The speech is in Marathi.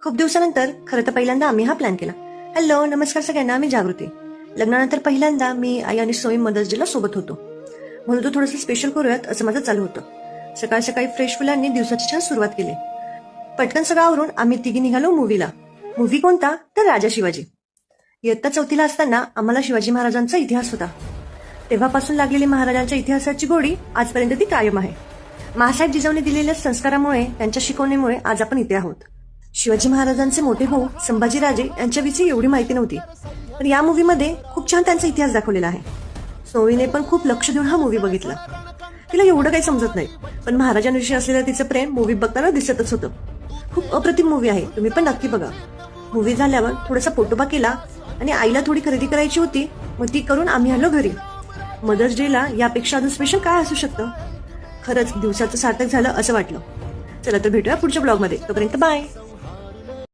खूप दिवसानंतर खरं तर पहिल्यांदा आम्ही हा प्लॅन केला. हॅलो नमस्कार सगळ्यांना, मी जागृती. लग्नानंतर पहिल्यांदा मी आई आणि सोई मदर्स डेला सोबत होतो, म्हणून तो थोडंसं स्पेशल करूयात असं माझं चालू होतं. सकाळ सकाळी फ्रेश फुलांनी दिवसाची छान सुरुवात केली. पटकन सगळं आवरून आम्ही तिघी निघालो मूवीला. मूवी कोणता तर राजा शिवाजी. इयत्ता चौथीला असताना आम्हाला शिवाजी महाराजांचा इतिहास होता. तेव्हापासून लागलेली महाराजांच्या इतिहासाची गोडी आजपर्यंत ती कायम आहे. मासाहेब जिजाऊने दिलेल्या संस्कारामुळे, त्यांच्या शिकवणीमुळे आज आपण इथे आहोत. शिवाजी महाराजांचे मोठे भाऊ संभाजीराजे यांच्याविषयी एवढी माहिती नव्हती, पण या मूवीमध्ये खूप छान त्यांचा इतिहास दाखवलेला आहे. सोईने पण खूप लक्ष देऊन हा मूवी बघितला. तिला एवढं काही समजत नाही, पण महाराजांविषयी असलेलं तिचं प्रेम मूवी बघताना दिसतच होतं. खूप अप्रतिम मूवी आहे, तुम्ही पण नक्की बघा. मूवी झाल्यावर थोडासा पोटोबा केला आणि आईला थोडी खरेदी करायची होती, मग ती करून आम्ही आलो घरी. मदर्स डेला यापेक्षा अजून स्पेशल काय असू शकतं. खरंच दिवसाचं सार्थक झालं असं वाटलं. चला तर भेटूया पुढच्या ब्लॉगमध्ये. तोपर्यंत बाय.